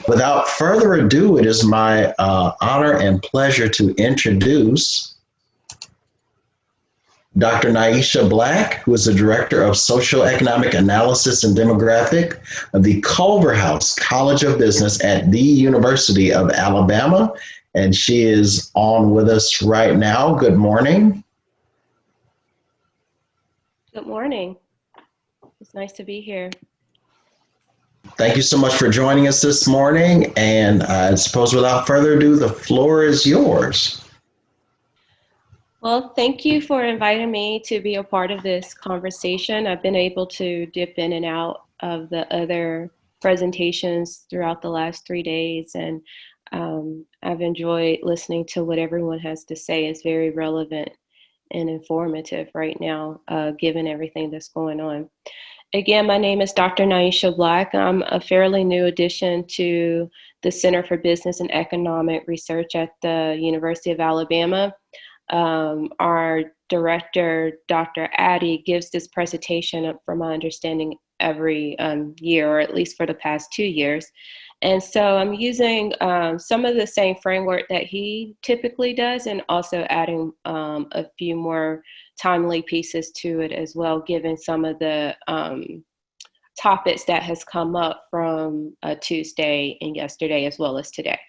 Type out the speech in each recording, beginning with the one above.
Without further ado, it is my honor and pleasure to introduce Dr. Nyesha Black, who is the Director of Socioeconomic Analysis and Demographic of the Culverhouse College of Business at the University of Alabama. And she is on with us right now. Good morning. Good morning. It's nice to be here. Thank you so much for joining us this morning. And I suppose without further ado, the floor is yours. Well, thank you for inviting me to be a part of this conversation. I've been able to dip in and out of the other presentations throughout the last 3 days, and I've enjoyed listening to what everyone has to say. It's very relevant and informative right now, given everything that's going on. Again, my name is Dr. Nyesha Black. I'm a fairly new addition to the Center for Business and Economic Research at the University of Alabama. Our director, Dr. Addy, gives this presentation, from my understanding, every year, or at least for the past 2 years. And so I'm using some of the same framework that he typically does, and also adding a few more timely pieces to it as well, given some of the topics that has come up from Tuesday and yesterday, as well as today.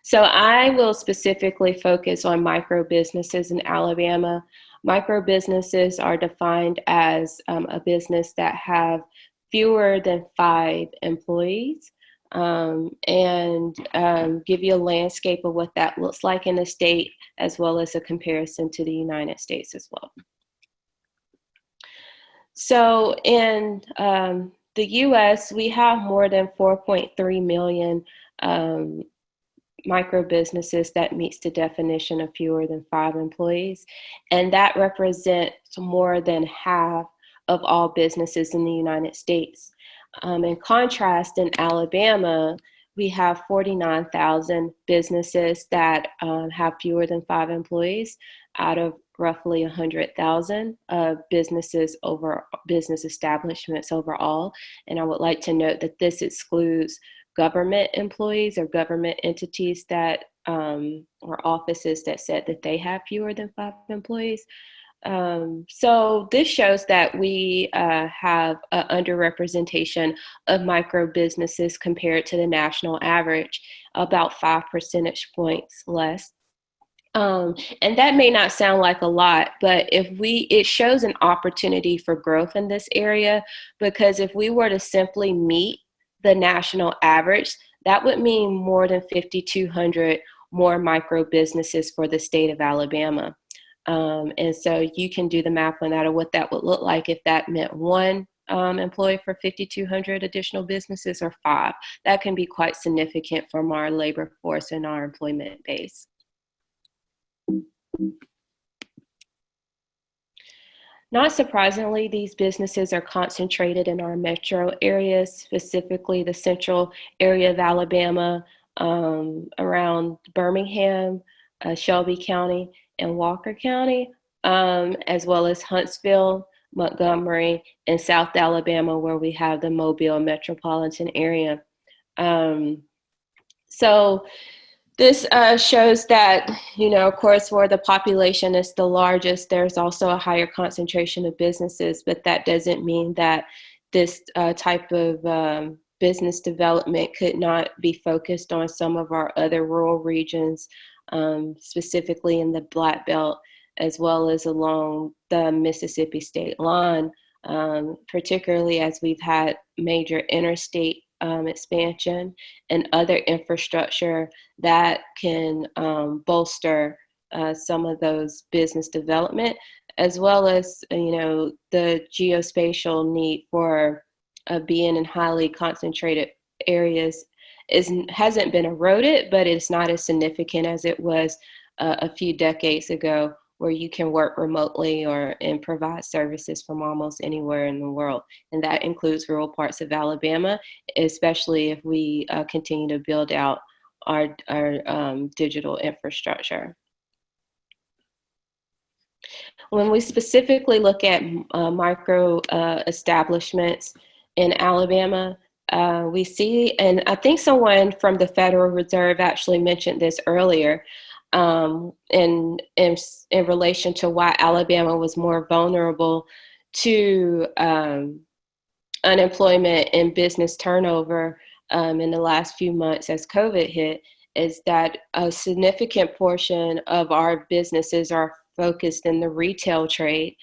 So I will specifically focus on micro businesses in Alabama. Micro businesses are defined as a business that have fewer than 5 employees, and give you a landscape of what that looks like in the state, as well as a comparison to the United States as well. So in the US, we have more than 4.3 million micro businesses that meets the definition of fewer than 5 employees, and that represents more than half of all businesses in the United States. In contrast, in Alabama, we have 49,000 businesses that have fewer than 5 employees out of roughly 100,000 business establishments overall. And I would like to note that this excludes government employees or government entities that or offices that said that they have fewer than 5 employees. So this shows that we have an underrepresentation of micro businesses compared to the national average, about 5 percentage points less. And that may not sound like a lot, but it shows an opportunity for growth in this area, because if we were to simply meet the national average, that would mean more than 5,200 more micro businesses for the state of Alabama. And so you can do the math on that, or what that would look like if that meant 1 employee for 5,200 additional businesses, or 5. That can be quite significant from our labor force and our employment base. Not surprisingly, these businesses are concentrated in our metro areas, specifically the central area of Alabama, around Birmingham, Shelby County, and Walker County, as well as Huntsville, Montgomery, and South Alabama, where we have the Mobile metropolitan area. So this shows that, of course, where the population is the largest, there's also a higher concentration of businesses, but that doesn't mean that this type of business development could not be focused on some of our other rural regions, specifically in the Black Belt, as well as along the Mississippi state line, particularly as we've had major interstate expansion and other infrastructure that can bolster some of those business development, as well as the geospatial need for being in highly concentrated areas hasn't been eroded, but it's not as significant as it was a few decades ago, where you can work remotely and provide services from almost anywhere in the world. And that includes rural parts of Alabama, especially if we continue to build out our digital infrastructure. When we specifically look at micro establishments in Alabama, we see, and I think someone from the Federal Reserve actually mentioned this earlier, in relation to why Alabama was more vulnerable to unemployment and business turnover in the last few months as COVID hit, is that a significant portion of our businesses are focused in the retail trade.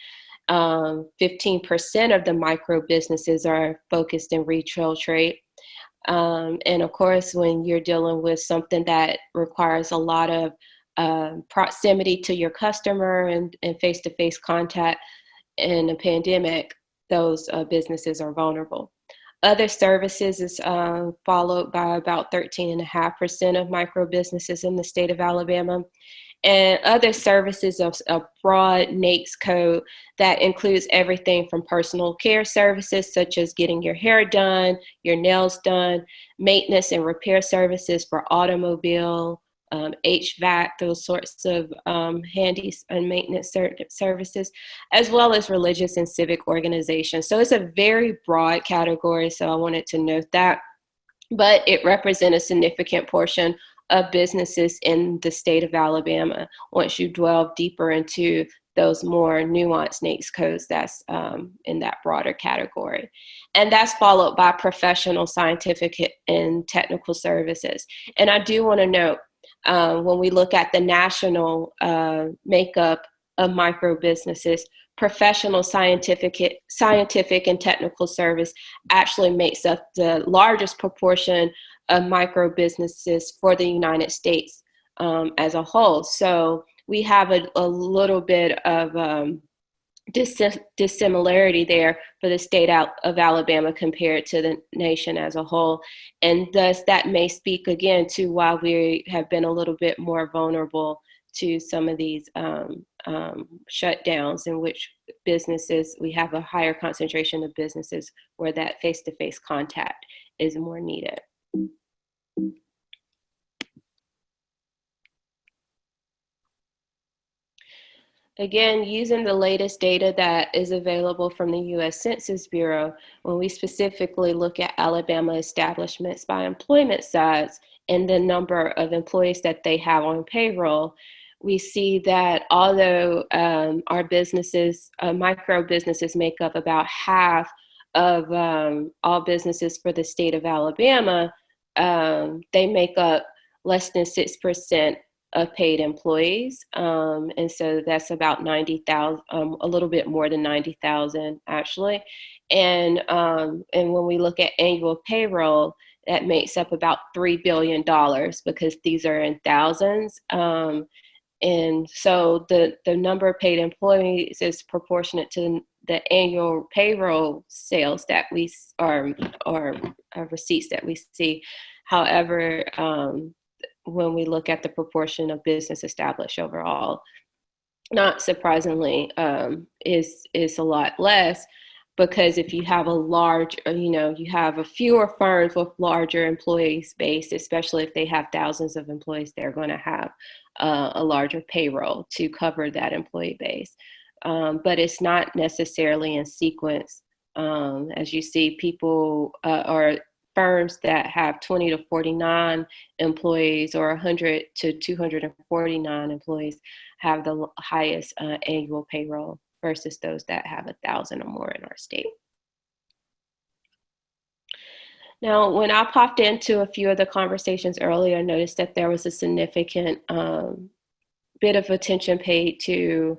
15% of the micro businesses are focused in retail trade. And of course, when you're dealing with something that requires a lot of proximity to your customer and face-to-face contact in a pandemic, those businesses are vulnerable. Other services is followed by about 13.5% of micro businesses in the state of Alabama. And other services of a broad NAICS code that includes everything from personal care services, such as getting your hair done, your nails done, maintenance and repair services for automobile, HVAC, those sorts of handy and maintenance services, as well as religious and civic organizations. So it's a very broad category, so I wanted to note that. But it represents a significant portion of businesses in the state of Alabama once you delve deeper into those more nuanced NAICS codes that's in that broader category. And that's followed by professional, scientific, and technical services. And I do want to note, when we look at the national makeup of micro businesses, professional, scientific, and technical service actually makes up the largest proportion of micro businesses for the United States as a whole. So we have a little bit of dissimilarity there for the state of Alabama compared to the nation as a whole. And thus that may speak again to why we have been a little bit more vulnerable to some of these shutdowns, in which businesses, we have a higher concentration of businesses where that face-to-face contact is more needed. Again, using the latest data that is available from the U.S. Census Bureau, when we specifically look at Alabama establishments by employment size and the number of employees that they have on payroll, we see that although our businesses, micro businesses, make up about half of all businesses for the state of Alabama, they make up less than 6% of paid employees. And so that's about 90,000, a little bit more than 90,000 actually. And when we look at annual payroll, that makes up about $3 billion because these are in thousands. And so the number of paid employees is proportionate to the annual payroll sales that we or receipts that we see. However, when we look at the proportion of business established overall, not surprisingly, is a lot less, because if you have a large, you have a fewer firms with larger employees base, especially if they have thousands of employees, they're going to have a larger payroll to cover that employee base. But it's not necessarily in sequence. As you see, people or firms that have 20 to 49 employees or 100 to 249 employees have the highest annual payroll versus those that have 1,000 or more in our state. Now, when I popped into a few of the conversations earlier, I noticed that there was a significant bit of attention paid to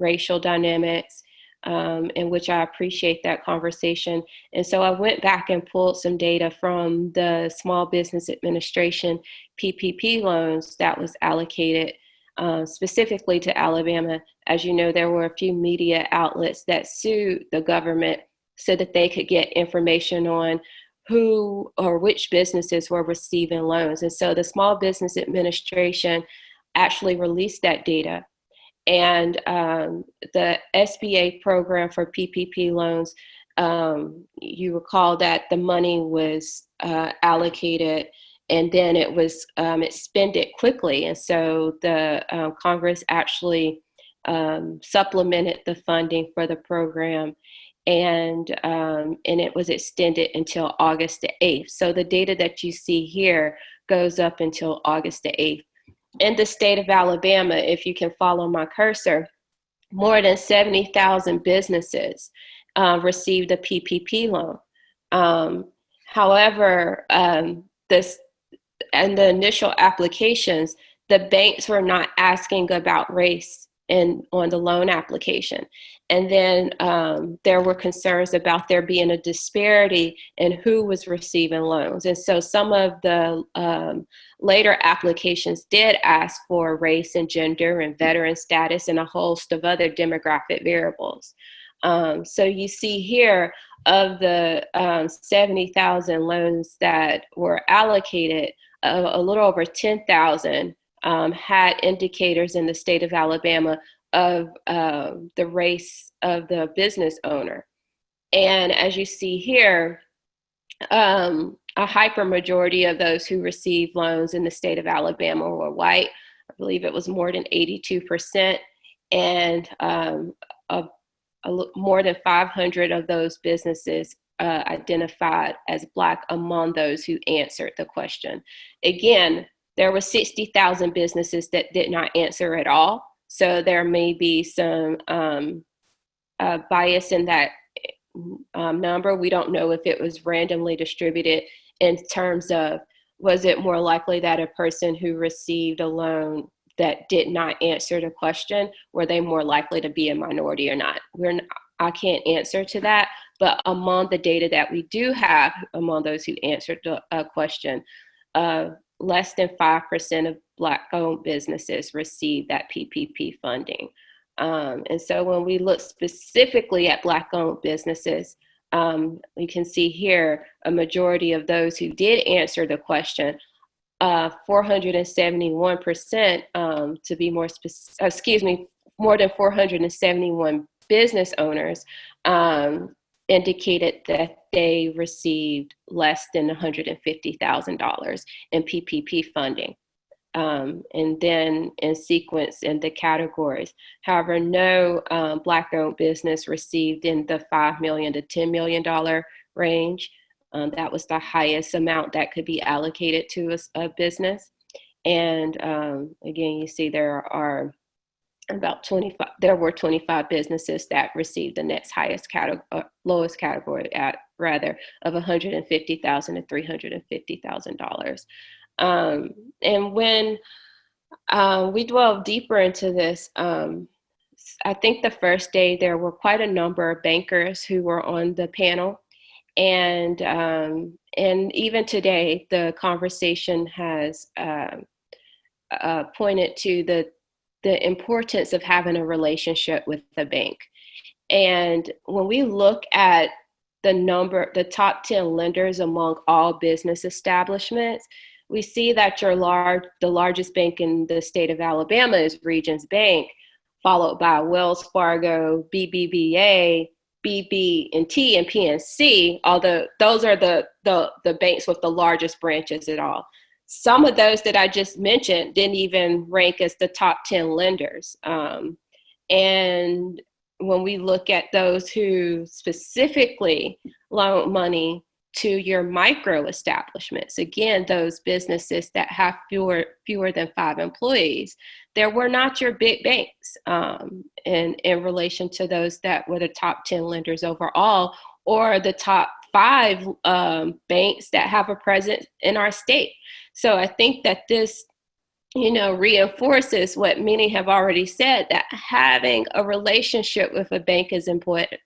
racial dynamics, in which I appreciate that conversation. And so I went back and pulled some data from the Small Business Administration PPP loans that was allocated specifically to Alabama. As you know, there were a few media outlets that sued the government so that they could get information on who or which businesses were receiving loans. And so the Small Business Administration actually released that data. And the SBA program for PPP loans, you recall that the money was allocated and then it was expended quickly. And so the Congress actually supplemented the funding for the program and it was extended until August the 8th. So the data that you see here goes up until August the 8th. In the state of Alabama, if you can follow my cursor, more than 70,000 businesses received a PPP loan. However, this and the initial applications, the banks were not asking about race on the loan application. And then there were concerns about there being a disparity in who was receiving loans. And so some of the later applications did ask for race and gender and veteran status and a host of other demographic variables. So you see here, of the 70,000 loans that were allocated, a little over 10,000 had indicators in the state of Alabama of the race of the business owner. And as you see here, a hyper majority of those who received loans in the state of Alabama were white. I believe it was more than 82%, and more than 500 of those businesses identified as Black among those who answered the question. Again, there were 60,000 businesses that did not answer at all. So there may be some bias in that number. We don't know if it was randomly distributed in terms of, was it more likely that a person who received a loan that did not answer the question, were they more likely to be a minority or not? I can't answer to that, but among the data that we do have, among those who answered the question, less than 5% of Black-owned businesses received that PPP funding. And so when we look specifically at Black-owned businesses, you can see here a majority of those who did answer the question, 471%, to be more specific, more than 471 business owners indicated that they received less than $150,000 in PPP funding. And then in sequence in the categories. However, no Black-owned business received in the $5 million to $10 million range. That was the highest amount that could be allocated to a business. And again, you see there are about 25, there were 25 businesses that received the next highest lowest category at rather of $150,000 to $350,000. And when we delve deeper into this, I think the first day there were quite a number of bankers who were on the panel. And even today, the conversation has pointed to the importance of having a relationship with the bank. And when we look at the top 10 lenders among all business establishments, we see that the largest bank in the state of Alabama is Regions Bank, followed by Wells Fargo, BBVA, BB&T, and PNC, although those are the banks with the largest branches at all. Some of those that I just mentioned didn't even rank as the top 10 lenders. And when we look at those who specifically loan money to your micro establishments, again, those businesses that have fewer than 5 employees, there were not your big banks in relation to those that were the top 10 lenders overall, or the top 5 banks that have a presence in our state. So I think that this, reinforces what many have already said, that having a relationship with a bank is important,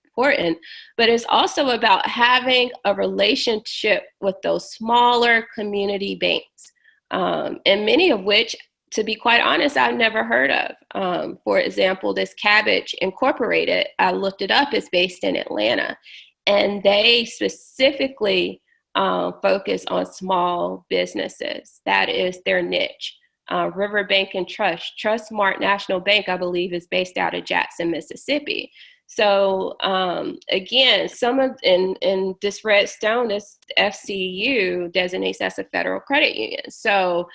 but it's also about having a relationship with those smaller community banks, and many of which, to be quite honest, I've never heard of. For example, this Cabbage Incorporated, I looked it up, is based in Atlanta, and they specifically focus on small businesses. That is their niche. Riverbank and Trustmark National Bank, I believe, is based out of Jackson, Mississippi. So again, in this Redstone, this FCU designates as a federal credit union. So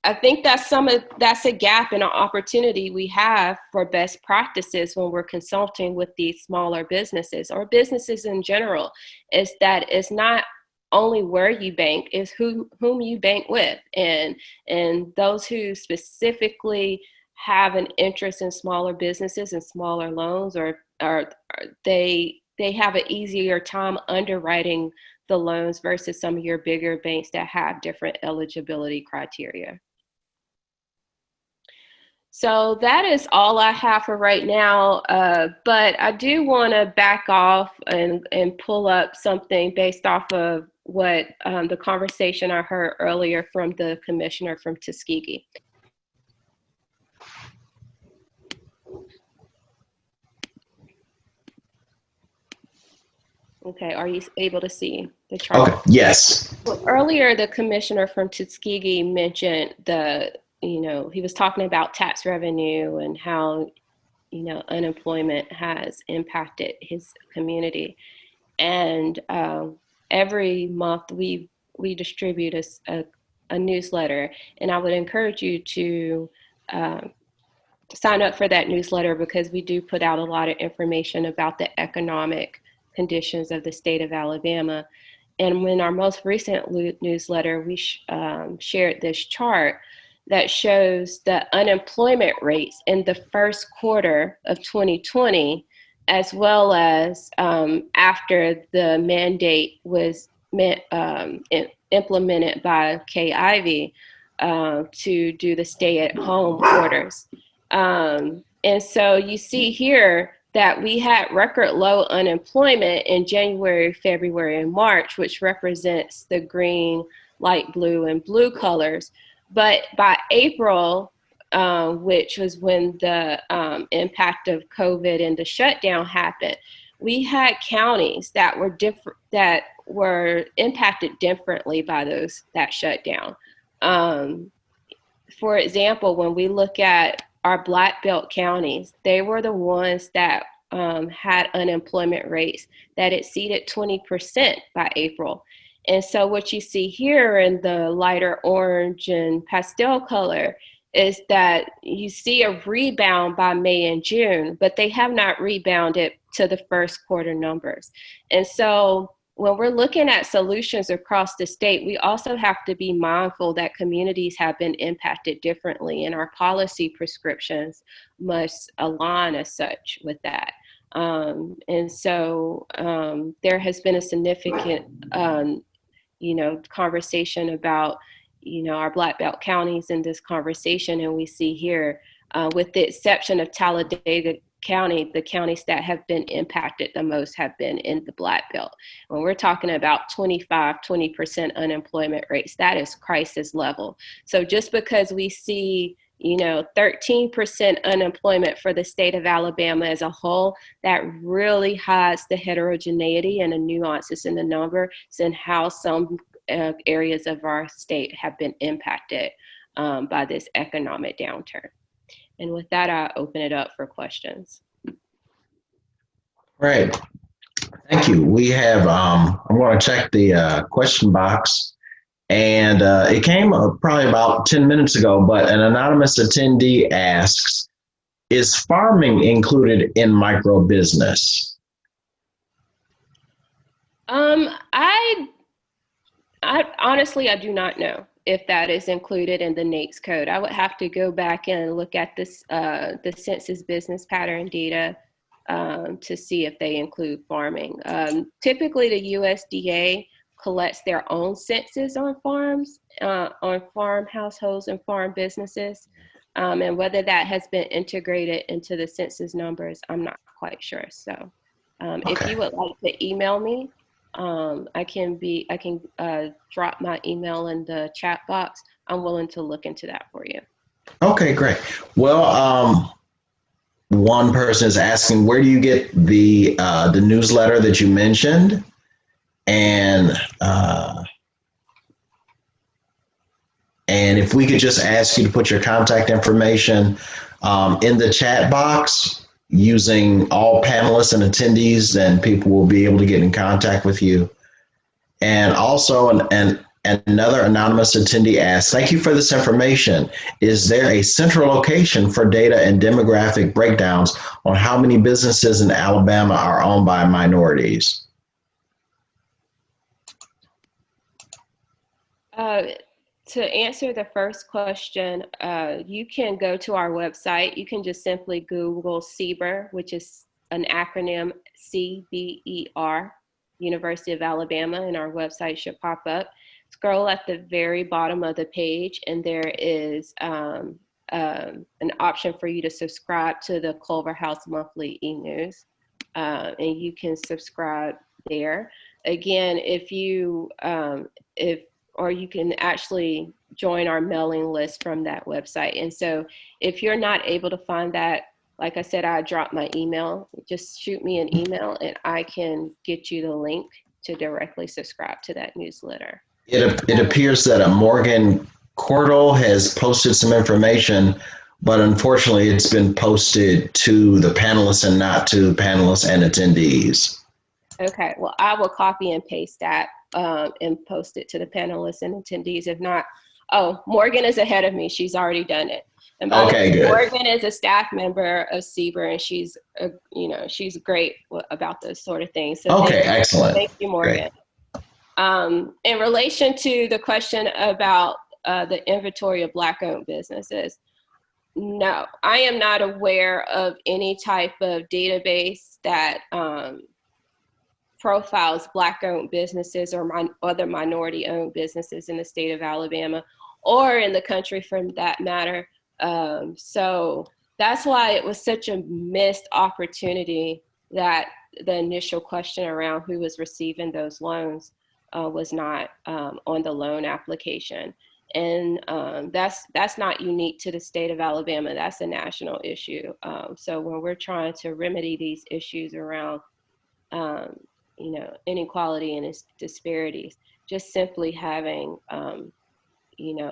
I think that's a gap and an opportunity we have for best practices when we're consulting with these smaller businesses or businesses in general, is that it's not only where you bank, is whom you bank with, and those who specifically have an interest in smaller businesses and smaller loans, or they have an easier time underwriting the loans versus some of your bigger banks that have different eligibility criteria. So that is all I have for right now, but I do want to back off and pull up something based off of what the conversation I heard earlier from the commissioner from Tuskegee. Okay, are you able to see the chart? Okay, yes. Well, earlier, the commissioner from Tuskegee mentioned he was talking about tax revenue and how, unemployment has impacted his community. And every month we distribute a newsletter, and I would encourage you to sign up for that newsletter, because we do put out a lot of information about the economic conditions of the state of Alabama. And in our most recent newsletter, we shared this chart that shows the unemployment rates in the first quarter of 2020, as well as after the mandate was implemented by Kay Ivey to do the stay-at-home orders. And so you see here that we had record low unemployment in January, February, and March, which represents the green, light blue, and blue colors. But by April, which was when the impact of COVID and the shutdown happened, we had counties that were impacted differently by that shutdown. For example, when we look at our Black Belt counties, they were the ones that had unemployment rates that exceeded 20% by April. And so what you see here in the lighter orange and pastel color is that you see a rebound by May and June, but they have not rebounded to the first quarter numbers. And so when we're looking at solutions across the state, we also have to be mindful that communities have been impacted differently, and our policy prescriptions must align as such with that. And so there has been a significant conversation about, our Black Belt counties in this conversation. And we see here, with the exception of Talladega County, the counties that have been impacted the most have been in the Black Belt. When we're talking about 20% unemployment rates, that is crisis level. So just because we see 13% unemployment for the state of Alabama as a whole, that really hides the heterogeneity and the nuances in the numbers and how some areas of our state have been impacted by this economic downturn. And with that, I open it up for questions. Right. Thank you. We have, I'm going to check the question box. And it came probably about 10 minutes ago, but an anonymous attendee asks, is farming included in microbusiness? I honestly, I do not know if that is included in the NAICS code. I would have to go back and look at this, the Census business pattern data to see if they include farming. Typically, the USDA collects their own census on farms, on farm households and farm businesses. And whether that has been integrated into the census numbers, I'm not quite sure. So if you would like to email me, I can drop my email in the chat box. I'm willing to look into that for you. Okay, great. Well, one person is asking, where do you get the newsletter that you mentioned? And if we could just ask you to put your contact information in the chat box, using all panelists and attendees, then people will be able to get in contact with you. And also, and Another anonymous attendee asks, thank you for this information. Is there a central location for data and demographic breakdowns on how many businesses in Alabama are owned by minorities? To answer the first question, you can go to our website. You can just simply Google CBER, which is an acronym CBER, University of Alabama, and our website should pop up. Scroll at the very bottom of the page, and there is an option for you to subscribe to the Culverhouse monthly e-news, and you can subscribe there. Again, or you can actually join our mailing list from that website. And so if you're not able to find that, like I said, I dropped my email. Just shoot me an email and I can get you the link to directly subscribe to that newsletter. It appears that Morgan Cordell has posted some information, but unfortunately it's been posted to the panelists and not to panelists and attendees. Okay, well, I will copy and paste that and post it to the panelists and attendees. If not, Morgan is ahead of me. She's already done it. And by the way, good. Morgan is a staff member of CBER, and she's, she's great about this sort of thing. So excellent. Thank you, Morgan. In relation to the question about the inventory of Black-owned businesses, no, I am not aware of any type of database that profiles Black-owned businesses or other minority-owned businesses in the state of Alabama or in the country for that matter. So that's why it was such a missed opportunity that the initial question around who was receiving those loans was not on the loan application. And that's not unique to the state of Alabama. That's a national issue. So when we're trying to remedy these issues around inequality and disparities, just simply having,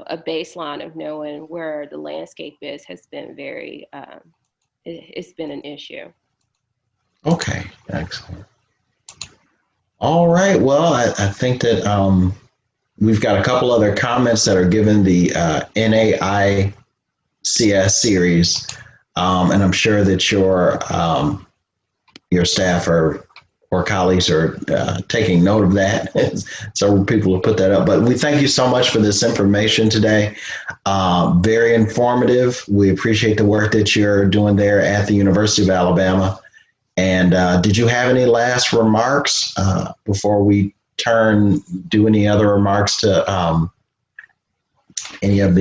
a baseline of knowing where the landscape is has been it's been an issue. Okay, excellent. All right, well, I think that we've got a couple other comments that are given the NAICS series, and I'm sure that your staff or colleagues are taking note of that. Several people have put that up, but we thank you so much for this information today. Very informative. We appreciate the work that you're doing there at the University of Alabama. And did you have any last remarks before we do any other remarks to any of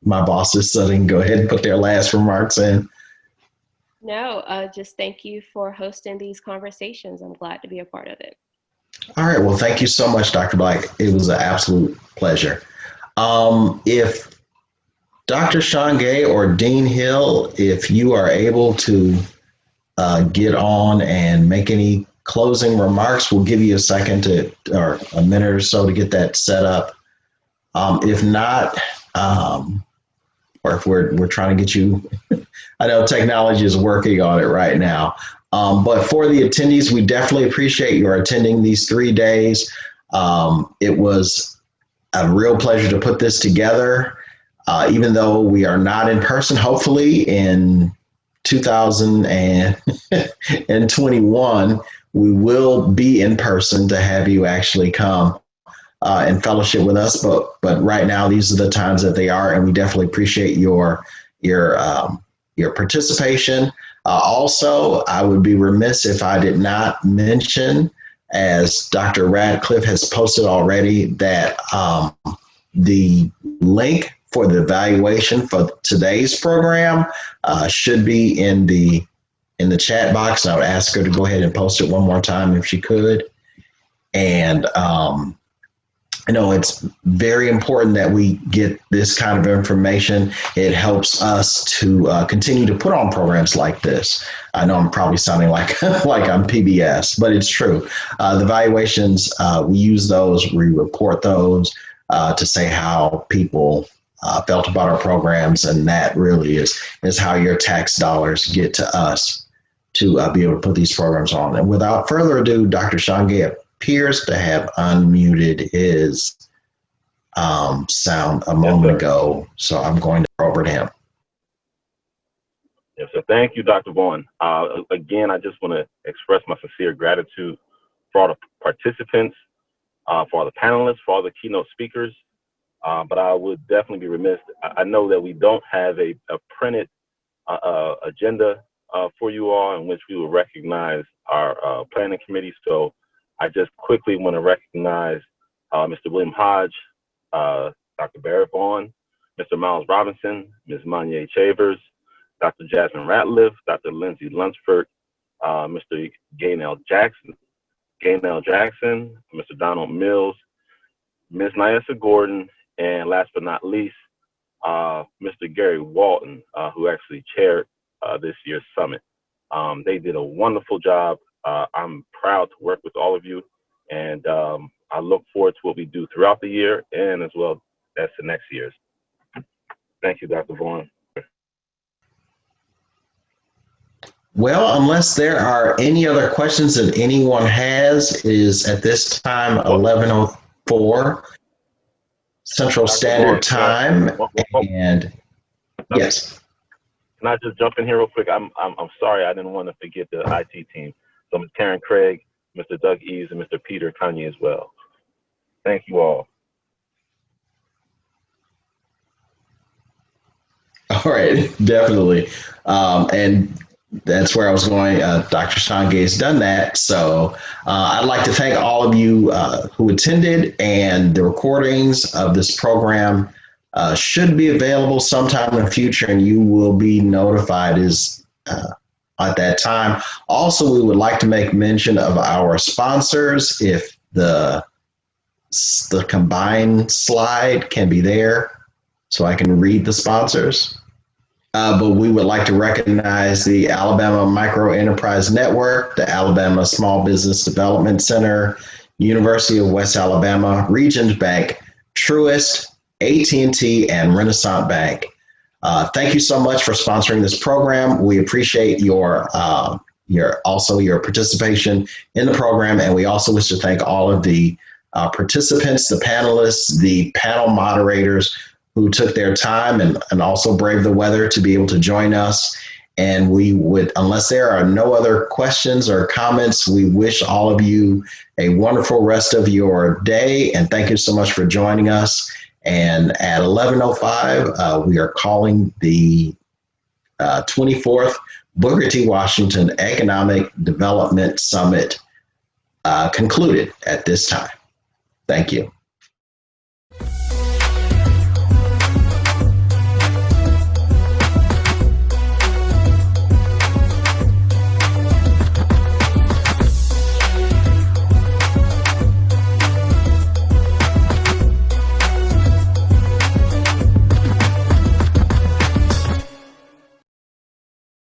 my bosses so they can go ahead and put their last remarks in? No, just thank you for hosting these conversations. I'm glad to be a part of it. All right. Well, thank you so much, Dr. Black. It was an absolute pleasure. If Dr. Sean Gay or Dean Hill, if you are able to get on and make any closing remarks, we'll give you a second or a minute or so to get that set up. If not, or if we're trying to get you, I know technology is working on it right now. But for the attendees, we definitely appreciate your attending these 3 days. It was a real pleasure to put this together, even though we are not in person. Hopefully in 2021, we will be in person to have you actually come and fellowship with us. But right now, these are the times that they are, and we definitely appreciate your participation. Also, I would be remiss if I did not mention, as Dr. Radcliffe has posted already, that the link for the evaluation for today's program should be in the chat box. And I would ask her to go ahead and post it one more time if she could. And I know it's very important that we get this kind of information. It helps us to continue to put on programs like this. I know I'm probably sounding like I'm PBS, but it's true. The evaluations, we use those, we report those to say how people felt about our programs, and that really is how your tax dollars get to us to be able to put these programs on. And without further ado, Dr. Sean Gay appears to have unmuted his sound a Yes, moment sir. ago. So I'm going to throw over to him. Yes, sir. Thank you, Dr. Vaughn. Again, I just want to express my sincere gratitude for all the participants, for all the panelists, for all the keynote speakers. But I would definitely be remiss. I know that we don't have a printed agenda for you all in which we will recognize our planning committee. So I just quickly want to recognize Mr. William Hodge, Dr. Barrett Vaughn, Mr. Miles Robinson, Ms. Manye Chavers, Dr. Jasmine Ratliff, Dr. Lindsay Lunsford, Mr. Gaynell Jackson, Mr. Donald Mills, Ms. Nyesha Gordon, and last but not least, Mr. Gary Walton, who actually chaired this year's summit. They did a wonderful job. I'm proud to work with all of you, and I look forward to what we do throughout the year and as well as the next year's. Thank you, Dr. Vaughn. Well, unless there are any other questions that anyone has, it is at this time 11:04 Central Dr. Standard Vaughn, Time. And yes. Can I just jump in here real quick? I'm sorry, I didn't want to forget the IT team. So Ms. Karen Craig, Mr. Doug Eves, and Mr. Peter Kanye as well. Thank you all. All right, definitely. And that's where I was going. Dr. Sean Gay's done that. So I'd like to thank all of you who attended, and the recordings of this program should be available sometime in the future, and you will be notified at that time. Also, we would like to make mention of our sponsors. If the combined slide can be there so I can read the sponsors. But we would like to recognize the Alabama Micro Enterprise Network, the Alabama Small Business Development Center, University of West Alabama, Regions Bank, Truist, AT&T, and Renaissance Bank. Thank you so much for sponsoring this program. We appreciate your participation in the program, and we also wish to thank all of the participants, the panelists, the panel moderators who took their time and also braved the weather to be able to join us. And we would, unless there are no other questions or comments, we wish all of you a wonderful rest of your day. And thank you so much for joining us. And at 11:05, we are calling the 24th Booker T. Washington Economic Development Summit concluded at this time. Thank you.